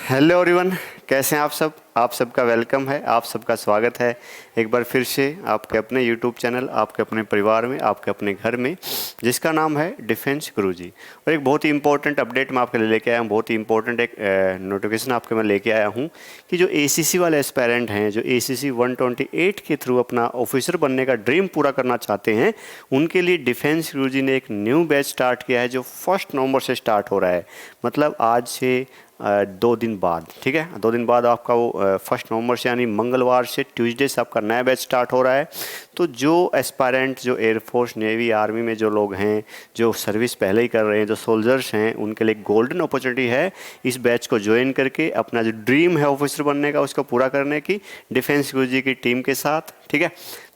Hello everyone, कैसे हैं आप सब। आप सबका वेलकम है, आप सबका स्वागत है एक बार फिर से आपके अपने यूट्यूब चैनल, आपके अपने परिवार में, आपके अपने घर में, जिसका नाम है डिफेंस गुरुजी। और एक बहुत ही इंपॉर्टेंट अपडेट मैं आपके लिए लेके आया हूँ, बहुत ही इंपॉर्टेंट एक नोटिफिकेशन आपके मैं लेके आया हूँ कि जो एसीसी वाले एस्पायरेंट हैं, जो एसीसी 128 के थ्रू अपना ऑफिसर बनने का ड्रीम पूरा करना चाहते हैं, उनके लिए डिफेंस गुरुजी ने एक न्यू बैच स्टार्ट किया है जो 1 नवंबर से स्टार्ट हो रहा है। मतलब आज से 2 दिन बाद, ठीक है, 2 दिन बाद आपका वो 1 नवंबर से यानी मंगलवार से ट्यूसडे से आपका नया बैच स्टार्ट हो रहा है। तो जो एस्पायरेंट, जो एयरफोर्स, नेवी, आर्मी में जो लोग हैं, जो सर्विस पहले ही कर रहे हैं, जो सोल्जर्स हैं, उनके लिए गोल्डन अपॉर्चुनिटी है इस बैच को ज्वाइन करके अपना जो ड्रीम है ऑफिसर बनने का उसको पूरा करने की, डिफेंस गुरुजी की टीम के साथ। ठीक है,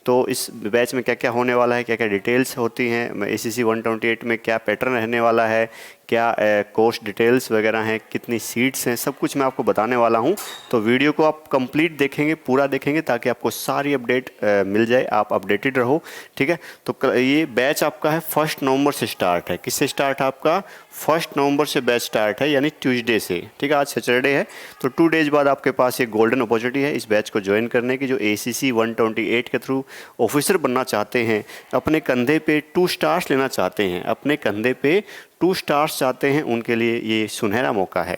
तो इस बैच में क्या क्या होने वाला है, क्या क्या डिटेल्स होती हैं, एसीसी 128 में क्या पैटर्न रहने वाला है, क्या कोर्स डिटेल्स वगैरह हैं, कितनी सीट्स हैं, सब कुछ मैं आपको बताने वाला हूं। तो वीडियो को आप कंप्लीट देखेंगे, पूरा देखेंगे, ताकि आपको सारी अपडेट मिल जाए, आप अपडेटेड रहो। ठीक है, तो ये बैच आपका है 1 नवंबर से स्टार्ट है। किससे स्टार्ट है आपका? 1 नवंबर से बैच स्टार्ट है, यानी ट्यूसडे से। ठीक है, आज सैटरडे है, तो 2 डेज बाद आपके पास ये गोल्डन अपॉर्चुनिटी है इस बैच को ज्वाइन करने की। जो एसीसी 128 के थ्रू ऑफिसर बनना चाहते हैं, अपने कंधे पे 2 स्टार्स लेना चाहते हैं, अपने कंधे पे 2 स्टार्स चाहते हैं, उनके लिए ये सुनहरा मौका है।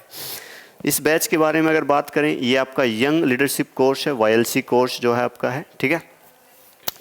इस बैच के बारे में अगर बात करें, ये आपका यंग लीडरशिप कोर्स है, वाईएलसी कोर्स जो है आपका है। ठीक है,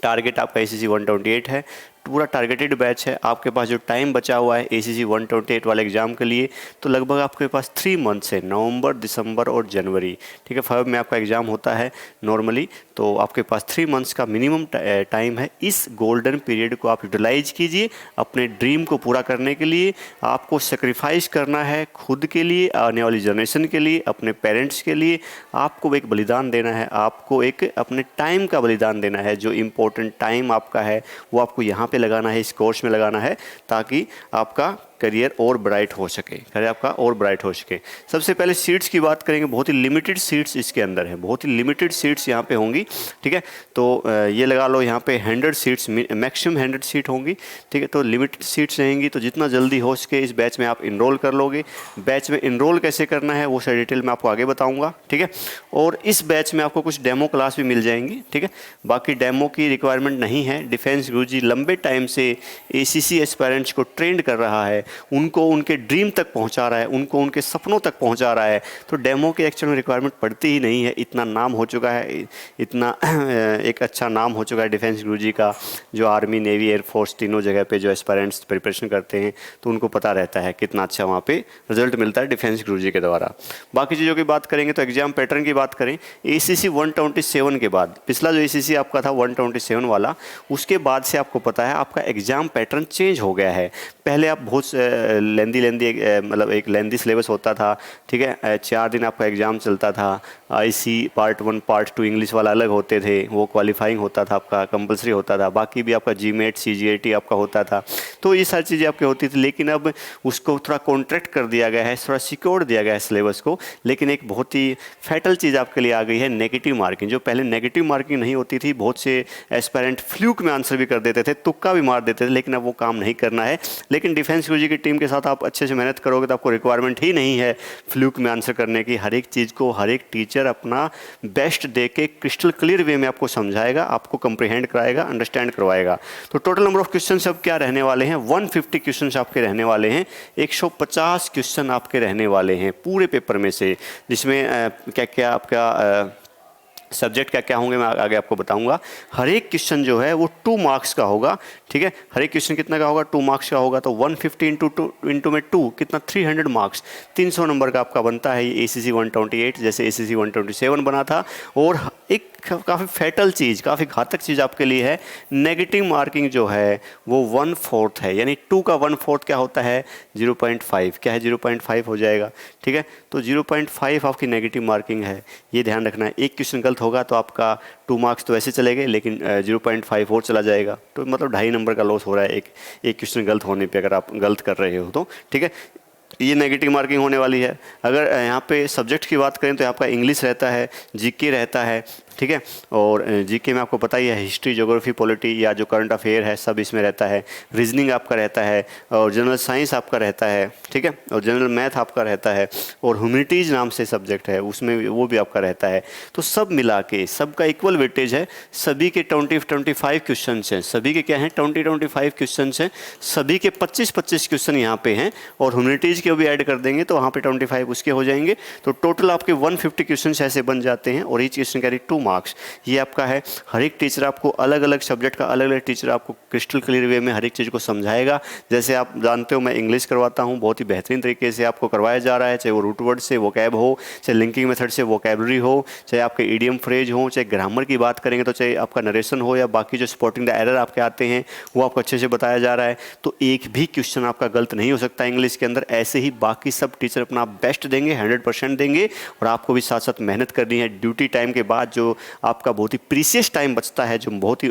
टारगेट आपका एसीसी 128 है, पूरा टारगेटेड बैच है। आपके पास जो टाइम बचा हुआ है एसीसी 128 वाले एग्ज़ाम के लिए, तो लगभग आपके पास 3 मंथ्स है, नवंबर, दिसंबर और जनवरी। ठीक है, फरवरी में आपका एग्ज़ाम होता है नॉर्मली, तो आपके पास 3 मंथ्स का मिनिमम टाइम है। इस गोल्डन पीरियड को आप यूटिलाइज कीजिए अपने ड्रीम को पूरा करने के लिए। आपको सेक्रीफाइस करना है खुद के लिए, आने वाली जनरेशन के लिए, अपने पेरेंट्स के लिए। आपको एक बलिदान देना है, आपको एक अपने टाइम का बलिदान देना है। जो इम्पोर्टेंट टाइम आपका है वो आपको यहाँ पे लगाना है, इस कोर्स में लगाना है, ताकि आपका करियर और ब्राइट हो सके, करियर आपका और ब्राइट हो सके। सबसे पहले सीट्स की बात करेंगे, बहुत ही लिमिटेड सीट्स इसके अंदर है, बहुत ही लिमिटेड सीट्स यहाँ पे होंगी। ठीक है, तो ये लगा लो यहाँ पे 100 सीट्स, मैक्सिमम 100 सीट होंगी। ठीक है, तो लिमिटेड सीट्स रहेंगी, तो जितना जल्दी हो सके इस बैच में आप इनरोल कर लोगे। बैच में इनरोल कैसे करना है वो सारी डिटेल मैं आपको आगे बताऊँगा। ठीक है, और इस बैच में आपको कुछ डेमो क्लास भी मिल जाएंगी। ठीक है, बाकी डेमो की रिक्वायरमेंट नहीं है। डिफेंस गुरुजी लंबे टाइम से एसीसी एस्पायरेंट्स को ट्रेंड कर रहा है, उनको उनके ड्रीम तक पहुंचा रहा है, उनको उनके सपनों तक पहुंचा रहा है। तो डेमो के एक्चुअल में रिक्वायरमेंट पड़ती ही नहीं है। इतना नाम हो चुका है, इतना एक अच्छा नाम हो चुका है डिफेंस गुरुजी का, जो आर्मी, नेवी, एयरफोर्स तीनों जगह पे जो एस्पायरेंट्स प्रिपरेशन करते हैं, तो उनको पता रहता है कितना अच्छा वहाँ पे रिजल्ट मिलता है डिफेंस गुरुजी के द्वारा। बाकी चीज़ों की बात करेंगे तो एग्जाम पैटर्न की बात करें, एसीसी 127 के बाद, पिछला जो एसीसी आपका था 127 वाला, उसके बाद से आपको पता है आपका एग्ज़ाम पैटर्न चेंज हो गया है। पहले आप बहुत लेंदी मतलब एक लेंदी सिलेबस होता था। ठीक है, 4 दिन आपका एग्ज़ाम चलता था। आईसी पार्ट 1, पार्ट 2 इंग्लिश वाला अलग होते थे, वो क्वालिफाइंग होता था, आपका कंपलसरी होता था। बाकी भी आपका जीमेट, सीजीएटी आपका होता था। तो ये सारी चीज़ें आपकी होती थी, लेकिन अब उसको थोड़ा कॉन्ट्रैक्ट कर दिया गया है, थोड़ा सिक्योर दिया गया है सिलेबस को। लेकिन एक बहुत ही फैटल चीज़ आपके लिए आ गई है, नेगेटिव मार्किंग। जो पहले नेगेटिव मार्किंग नहीं होती थी, बहुत से एस्पायरेंट फ्लूक में आंसर भी कर देते थे, तुक्का भी मार देते थे, लेकिन अब वो काम नहीं करना है। लेकिन डिफेंस गुरुजी की टीम के साथ आप अच्छे से मेहनत करोगे तो आपको रिक्वायरमेंट ही नहीं है फ्लूक में आंसर करने की। हर एक चीज़ को हर एक टीचर अपना बेस्ट दे के क्रिस्टल क्लियर वे में आपको समझाएगा, आपको कंप्रीहेंड कराएगा, अंडरस्टैंड करवाएगा। तो टोटल नंबर ऑफ क्वेश्चन अब क्या रहने वाले हैं? 150 क्वेश्चन आपके रहने वाले हैं। 150 क्वेश्चन आपके रहने वाले हैं पूरे पेपर में से, जिसमें क्या क्या आपका सब्जेक्ट क्या क्या होंगे मैं आगे आपको बताऊंगा। हर एक क्वेश्चन जो है वो 2 मार्क्स का होगा। ठीक है, हर एक क्वेश्चन कितना का होगा? 2 मार्क्स का होगा। तो 150 इंटू में 2 कितना? 300 मार्क्स, 300 नंबर का आपका बनता है ये एसीसी 128, जैसे एसीसी 127 बना था। और एक काफ़ी फैटल चीज़, काफ़ी घातक चीज़ आपके लिए है, नेगेटिव मार्किंग जो है वो 1/4 है, यानी 2 का 1/4 क्या होता है? 0.5। क्या है? 0.5 हो जाएगा। ठीक है, तो 0.5 आपकी नेगेटिव मार्किंग है, ये ध्यान रखना है। एक क्वेश्चन गलत होगा तो आपका 2 मार्क्स तो ऐसे चले गए, लेकिन 0.5 और चला जाएगा, तो मतलब 2.5 नंबर का लॉस हो रहा है एक क्वेश्चन गलत होने पे, अगर आप गलत कर रहे हो तो। ठीक है, ये नेगेटिव मार्किंग होने वाली है। अगर यहाँ पे सब्जेक्ट की बात करें तो आपका इंग्लिश रहता है, जीके रहता है, ठीक है। और जीके में आपको पता ही है, हिस्ट्री, ज्योग्राफी, पॉलिटी या जो करंट अफेयर है सब इसमें रहता है। रीजनिंग आपका रहता है, और जनरल साइंस आपका रहता है, ठीक है, और जनरल मैथ आपका रहता है, और ह्यूमैनिटीज़ नाम से सब्जेक्ट है उसमें वो भी आपका रहता है। तो सब मिला के सबका इक्वल वेटेज है, सभी के 20-25 क्वेश्चन हैं, सभी के क्या हैं 20-25 क्वेश्चन हैं, सभी के 25-25 क्वेश्चन यहाँ पे हैं, और ह्यूमैनिटीज़ के भी ऐड कर देंगे तो वहाँ पे 25 उसके हो जाएंगे। तो टोटल आपके 150 क्वेश्चन ऐसे बन जाते हैं, और ईच क्वेश्चन कैरी 2 मार्क्स। ये आपका है। हर एक टीचर आपको अलग अलग सब्जेक्ट का अलग अलग टीचर आपको क्रिस्टल क्लियर वे में हर एक चीज़ को समझाएगा। जैसे आप जानते हो मैं इंग्लिश करवाता हूँ, बहुत ही बेहतरीन तरीके से आपको करवाया जा रहा है, चाहे वो रूट वर्ड से वोकैब हो, चाहे लिंकिंग मेथड से वोकैबलरी हो, चाहे आपके इडियम फ्रेज हो, चाहे ग्रामर की बात करेंगे तो चाहे आपका नरेशन हो, या बाकी जो स्पॉटिंग द एरर आपके आते हैं वो आपको अच्छे से बताया जा रहा है। तो एक भी क्वेश्चन आपका गलत नहीं हो सकता इंग्लिश के अंदर। ऐसे ही बाकी सब टीचर अपना बेस्ट देंगे, 100% देंगे, और आपको भी साथ साथ मेहनत करनी है। ड्यूटी टाइम के बाद जो आपका बहुत ही प्रीशियस टाइम बचता है, जो बहुत ही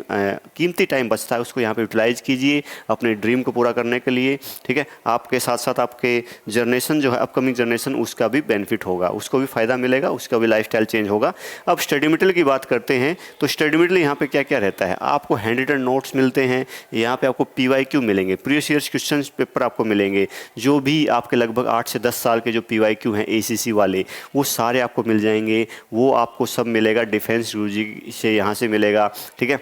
कीमती टाइम बचता है, उसको यहाँ पे यूटिलाइज कीजिए अपने ड्रीम को पूरा करने के लिए, ठीक है। आपके साथ साथ आपके जनरेशन जो है, अपकमिंग जनरेशन, उसका भी बेनिफिट होगा, उसको भी फ़ायदा मिलेगा, उसका भी लाइफस्टाइल चेंज होगा। अब स्टडी मटेरियल की बात करते हैं तो स्टडी मटेरियल यहाँ पे क्या क्या रहता है, आपको हैंड रिटन नोट्स मिलते हैं, यहाँ पे आपको PYQ मिलेंगे, प्रीवियस ईयर्स क्वेश्चन पेपर आपको मिलेंगे, जो भी आपके लगभग 8 से 10 साल के जो PYQ हैं ACC वाले, वो सारे आपको मिल जाएंगे। वो आपको सब मिलेगा डिफेंस गुरुजी से, यहाँ से मिलेगा, ठीक है।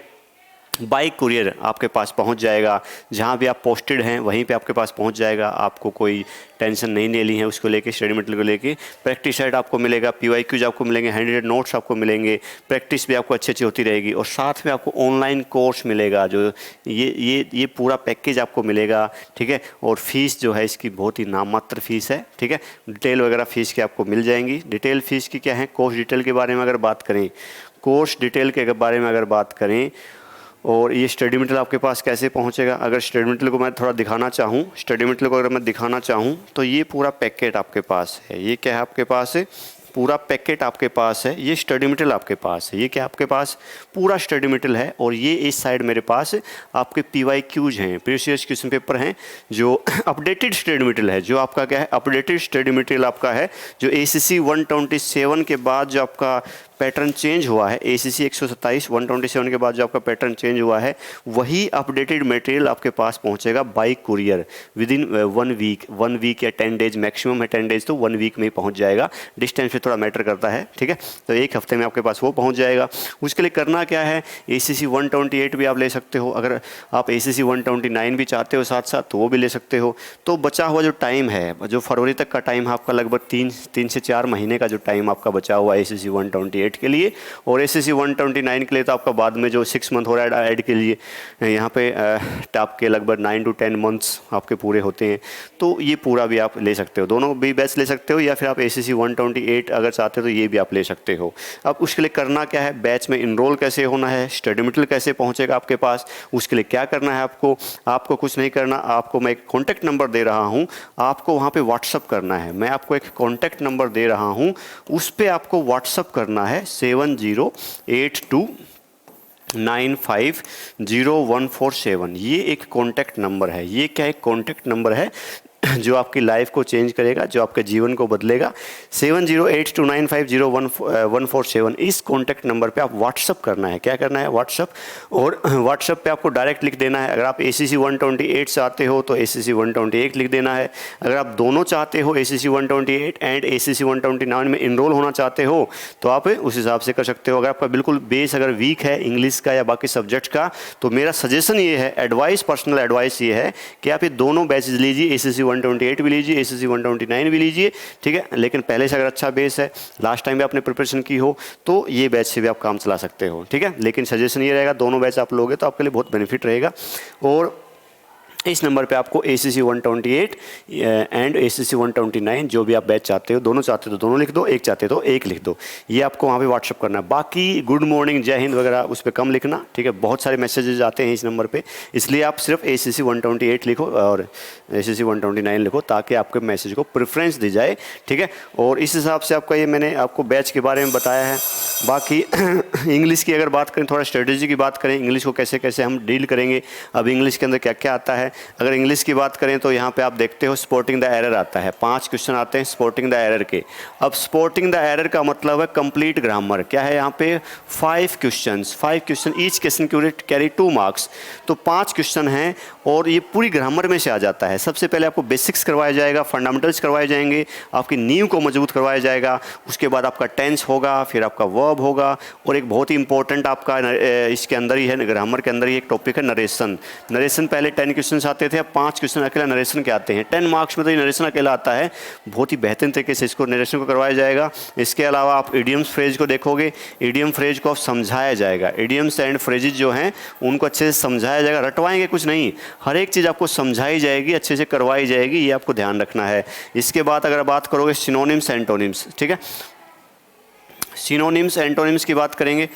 बाई कुरियर आपके पास पहुंच जाएगा, जहां भी आप पोस्टेड हैं वहीं पे आपके पास पहुंच जाएगा। आपको कोई टेंशन नहीं लेनी है उसको लेके, स्टडी मटेरियल को लेके। प्रैक्टिस सेट आपको मिलेगा, PYQs आपको मिलेंगे, हैंड रिटन नोट्स आपको मिलेंगे, प्रैक्टिस भी आपको अच्छी अच्छी होती रहेगी, और साथ में आपको ऑनलाइन कोर्स मिलेगा, जो ये पूरा पैकेज आपको मिलेगा, ठीक है। और फीस जो है इसकी बहुत ही नाममात्र फीस है, ठीक है। डिटेल वगैरह फीस की आपको मिल जाएंगी। डिटेल फीस की क्या है, कोर्स डिटेल के बारे में अगर बात करें, कोर्स डिटेल के बारे में अगर बात करें, और ये स्टडी मटेरियल आपके पास कैसे पहुंचेगा, अगर स्टडी मटेरियल को मैं थोड़ा दिखाना चाहूँ, स्टडी मटेरियल को अगर मैं दिखाना चाहूँ तो ये पूरा पैकेट आपके पास है। ये क्या है आपके पास है, पूरा पैकेट आपके पास है। ये स्टडी मटेरियल आपके पास है, ये क्या आपके पास पूरा स्टडी मटेरियल है। और ये इस साइड मेरे पास आपके PYQs हैं, प्रीवियस ईयर्स क्वेश्चन पेपर हैं, जो अपडेटेड स्टडी मटेरियल है, जो आपका क्या है अपडेटेड स्टडी मटेरियल आपका है, जो ACC 127 के बाद जो आपका पैटर्न चेंज हुआ है, ACC 127 127 के बाद जो आपका पैटर्न चेंज हुआ है, वही अपडेटेड मटेरियल आपके पास पहुंचेगा by courier within 1 week या 10 डेज, मैक्सिमम है 10 डेज, तो 1 वीक में ही पहुंच जाएगा। डिस्टेंस पे थोड़ा मैटर करता है, ठीक है। तो एक हफ्ते में आपके पास वो पहुंच जाएगा। उसके लिए करना क्या है, ACC 128 भी आप ले सकते हो, अगर आप ACC 129 भी चाहते हो साथ साथ तो वो भी ले सकते हो। तो बचा हुआ जो टाइम है, जो फरवरी तक का टाइम है आपका, लगभग 3 से 4 महीने का जो टाइम आपका बचा हुआ है ACC 128 के लिए, और ACC 129 के लिए तो आपका बाद में जो 6 मंथ हो रहा है ऐड के लिए, यहाँ पे आपके लगभग 9 to 10 मंथ्स आपके पूरे होते हैं। तो ये पूरा भी आप ले सकते हो, दोनों भी बैच ले सकते हो, या फिर आप ACC 128 अगर चाहते हो तो ये भी आप ले सकते हो। अब उसके लिए करना क्या है, बैच में इनरोल कैसे होना है, स्टडी मटेरियल कैसे पहुँचेगा आपके पास, उसके लिए क्या करना है आपको कुछ नहीं करना। आपको मैं एक कॉन्टैक्ट नंबर दे रहा हूँ, आपको वहाँ पे व्हाट्सअप करना है। मैं आपको एक कॉन्टैक्ट नंबर दे रहा हूँ, उस पर आपको व्हाट्सअप करना है 7082950147। ये एक कॉन्टैक्ट नंबर है। ये क्या एक कॉन्टैक्ट नंबर है जो आपकी लाइफ को चेंज करेगा, जो आपके जीवन को बदलेगा। 7082950147 इस कॉन्टैक्ट नंबर पे आप व्हाट्सअप करना है। क्या करना है, व्हाट्सअप, और व्हाट्सअप पे आपको डायरेक्ट लिख देना है। अगर आप ACC 128 चाहते हो तो ACC 128 लिख देना है। अगर आप दोनों चाहते हो ACC 128 एंड ACC 129 में इनरोल होना चाहते हो तो आप उस हिसाब से कर सकते हो। अगर आपका बिल्कुल बेस अगर वीक है इंग्लिश का या बाकी सब्जेक्ट का, तो मेरा सजेशन ये है, एडवाइस, पर्सनल एडवाइस ये है कि आप ये दोनों बैचेज लीजिए, ACC 128 भी लीजिए, ACC 129 भी लीजिए, ठीक है। लेकिन पहले से अगर अच्छा बेस है, लास्ट टाइम भी आपने प्रिपरेशन की हो, तो ये बैच से भी आप काम चला सकते हो, ठीक है। लेकिन सजेशन ये रहेगा, दोनों बैच आप लोगे तो आपके लिए बहुत बेनिफिट रहेगा। और इस नंबर पे आपको ACC 128 एंड ACC 129 जो भी आप बैच चाहते हो, दोनों चाहते हो तो दोनों लिख दो, एक चाहते हो तो एक लिख दो। ये आपको वहाँ पे व्हाट्सअप करना है। बाकी गुड मॉर्निंग, जय हिंद वगैरह उस पर कम लिखना, ठीक है। बहुत सारे मैसेजेस आते हैं इस नंबर पे, इसलिए आप सिर्फ ACC 128 लिखो और ACC 129 लिखो, ताकि आपके मैसेज को प्रेफरेंस दी जाए, ठीक है। और इस हिसाब से आपका ये मैंने आपको बैच के बारे में बताया है। बाकी इंग्लिश की अगर बात करें, थोड़ा स्ट्रेटेजी की बात करें, इंग्लिश को कैसे कैसे हम डील करेंगे, अब इंग्लिश के अंदर क्या क्या आता है, अगर इंग्लिश की बात करें तो यहाँ पे आप देखते हो स्पॉटिंग द एरर आता है, 5 क्वेश्चन आते हैं स्पॉटिंग द एरर के। अब स्पॉटिंग द एरर का मतलब है कंप्लीट ग्रामर। क्या है यहाँ पे 5 question, each question carry 2 marks. तो 5 क्वेश्चन हैं और ये पूरी ग्रामर में से आ जाता है। सबसे पहले आपको बेसिक्स करवाया जाएगा, फंडामेंटल्स करवाए जाएंगे, आपकी नींव को मजबूत करवाया जाएगा। उसके बाद आपका टेंस होगा, फिर आपका वर्ब होगा, और एक बहुत ही इंपॉर्टेंट आपका इसके अंदर ही है, ग्रामर के अंदर ही एक टॉपिक है नरेशन। नरेशन पहले 10 क्वेश्चन आते थे, अब 5 क्वेश्चन अकेला नरेशन के आते हैं। 10 मार्क्स में तो ये नरेशन अकेला आता है। बहुत ही बेहतरीन तरीके से इसको नरेशन को करवाया जाएगा। इसके अलावा आप इडियम्स फ्रेज को देखोगे, इडियम फ्रेज को समझाया जाएगा। इडियम्स एंड फ्रेजेज जो हैं उनको अच्छे से समझाया जाएगा, रटवाएंगे कुछ नहीं, हर एक चीज़ आपको समझाई जाएगी, अच्छे से करवाई जाएगी, ये आपको ध्यान रखना है। इसके बाद अगर बात करोगे सिनोनिम्स एंटोनिम्स, ठीक है, सिनोनिम्स एंटोनिम्स की बात करेंगे।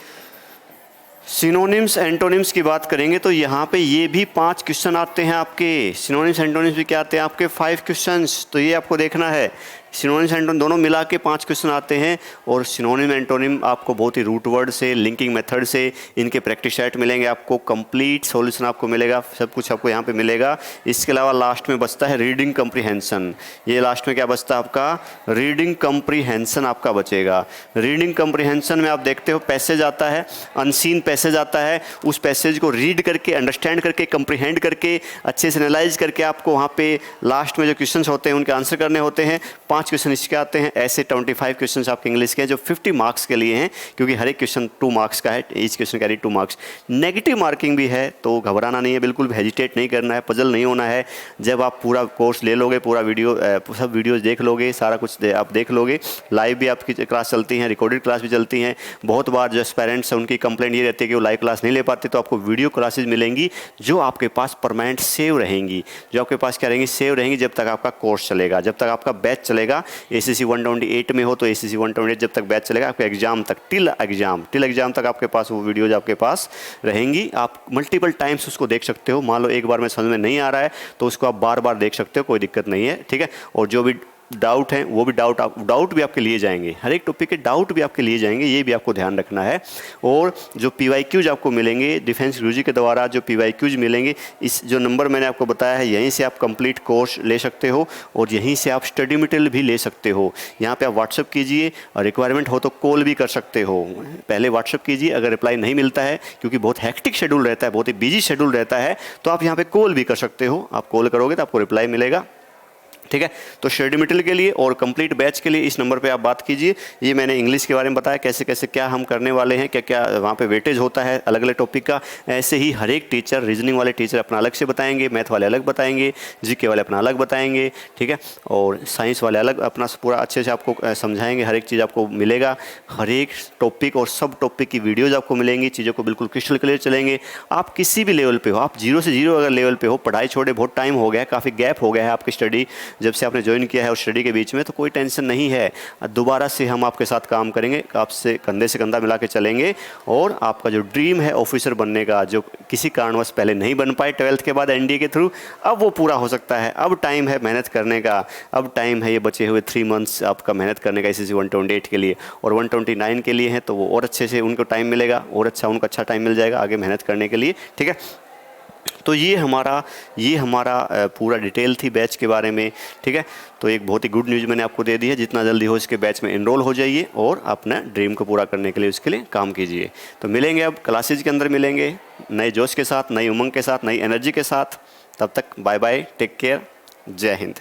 सिनोनिम्स एंटोनिम्स की बात करेंगे तो यहाँ पे ये भी 5 क्वेश्चन आते हैं आपके। सिनोनिम्स एंटोनिम्स भी क्या आते हैं आपके 5 क्वेश्चंस, तो ये आपको देखना है। सिनोनिम्स एंटोनिम दोनों मिला के 5 क्वेश्चन आते हैं। और सिनोनिम एंटोनिम आपको बहुत ही रूट वर्ड से, लिंकिंग मेथड से इनके प्रैक्टिस सेट मिलेंगे आपको, कंप्लीट सॉल्यूशन आपको मिलेगा, सब कुछ आपको यहाँ पे मिलेगा। इसके अलावा लास्ट में बचता है रीडिंग कम्प्रीहेंशन। ये लास्ट में क्या बचता है आपका, रीडिंग कम्प्रीहेंशन आपका बचेगा। रीडिंग कम्प्रीहेंशन में आप देखते हो पैसेज आता है, अनसीन पैसेज आता है, उस पैसेज को रीड करके, अंडरस्टैंड करके, कम्प्रीहेंड करके, अच्छे से एनालाइज करके आपको वहाँ पे लास्ट में जो क्वेश्चन होते हैं उनके आंसर करने होते हैं। 5 क्वेश्चन इसके आते हैं। ऐसे 25 क्वेश्चन आपके इंग्लिश के हैं जो 50 मार्क्स के लिए हैं, क्योंकि हर एक क्वेश्चन 2 मार्क्स का है, each question carry 2 marks. Negative marking भी है, तो घबराना नहीं है, बिल्कुल हेजिटेट नहीं करना है, पजल नहीं होना है। जब आप पूरा कोर्स ले लोगे, पूरा सब वीडियोज़ देख लोगे, सारा कुछ आप देख लोगे, लाइव भी आपकी क्लास चलती हैं, रिकॉर्डेड क्लास भी चलती हैं। बहुत बार जो पेरेंट्स हैं उनकी कंप्लेंट ये रहती है कि वो लाइव क्लास नहीं ले पाते, तो आपको वीडियो क्लासेज मिलेंगी जो आपके पास परमानेंट सेव रहेंगी, जो आपके पास क्या रहेंगी, सेव रहेंगी, जब तक आपका कोर्स चलेगा, जब तक आपका बैच चलेगा। ACC 128 में हो तो ACC 128 जब तक बैच चलेगा, आपके एग्जाम तक, टिल एग्जाम तक आपके पास वो वीडियोज आपके पास रहेंगी। आप मल्टीपल टाइम्स उसको देख सकते हो। मान लो एक बार में समझ में नहीं आ रहा है तो उसको आप बार बार देख सकते हो, कोई दिक्कत नहीं है, ठीक है। और जो भी डाउट हैं वो भी डाउट भी आपके लिए जाएंगे, हर एक टॉपिक के डाउट भी आपके लिए जाएंगे, ये भी आपको ध्यान रखना है। और जो PYQs आपको मिलेंगे डिफेंस गुरुजी के द्वारा, जो PYQs मिलेंगे, इस जो नंबर मैंने आपको बताया है, यहीं से आप कंप्लीट कोर्स ले सकते हो और यहीं से आप स्टडी मटेरियल भी ले सकते हो। यहाँ पे आप व्हाट्सअप कीजिए और रिक्वायरमेंट हो तो कॉल भी कर सकते हो। पहले व्हाट्सअप कीजिए, अगर रिप्लाई नहीं मिलता है, क्योंकि बहुत हैक्टिक शेड्यूल रहता है, बहुत ही बिजी शेड्यूल रहता है, तो आप यहाँ पे कॉल भी कर सकते हो। आप कॉल करोगे तो आपको रिप्लाई मिलेगा, ठीक है। तो स्टडी मटेरियल के लिए और कंप्लीट बैच के लिए इस नंबर पे आप बात कीजिए। ये मैंने इंग्लिश के बारे में बताया, कैसे कैसे क्या हम करने वाले हैं, क्या क्या वहाँ पे वेटेज होता है अलग अलग टॉपिक का। ऐसे ही हर एक टीचर, रीजनिंग वाले टीचर अपना अलग से बताएंगे, मैथ वाले अलग बताएंगे, जीके वाले अपना अलग बताएंगे, ठीक है, और साइंस वाले अलग अपना पूरा अच्छे से आपको समझाएंगे। हर एक चीज़ आपको मिलेगा, हर एक टॉपिक और सब टॉपिक की वीडियोज़ आपको मिलेंगी, चीज़ों को बिल्कुल क्रिस्टल क्लियर चलेंगे। आप किसी भी लेवल पर हो, आप 0 से 0 अगर लेवल पर हो, पढ़ाई छोड़े बहुत टाइम हो गया है, काफ़ी गैप हो गया है आपकी स्टडी जब से आपने ज्वाइन किया है और स्टडी के बीच में, तो कोई टेंशन नहीं है। दोबारा से हम आपके साथ काम करेंगे, आपसे कंधे से कंधा मिला के चलेंगे और आपका जो ड्रीम है ऑफिसर बनने का, जो किसी कारणवश पहले नहीं बन पाए 12th के बाद NDA के थ्रू, अब वो पूरा हो सकता है। अब टाइम है मेहनत करने का, अब टाइम है ये बचे हुए 3 मंथ्स आपका मेहनत करने का ACC 128 के लिए, और 129 के लिए हैं तो वो और अच्छे से उनको टाइम मिलेगा, और उनको अच्छा टाइम मिल जाएगा आगे मेहनत करने के लिए, ठीक है। तो ये हमारा पूरा डिटेल थी बैच के बारे में, ठीक है। तो एक बहुत ही गुड न्यूज़ मैंने आपको दे दी है, जितना जल्दी हो इसके बैच में एनरोल हो जाइए और अपना ड्रीम को पूरा करने के लिए उसके लिए काम कीजिए। तो मिलेंगे अब क्लासेज के अंदर, मिलेंगे नए जोश के साथ, नई उमंग के साथ, नई एनर्जी के साथ। तब तक बाय बाय, टेक केयर, जय हिंद।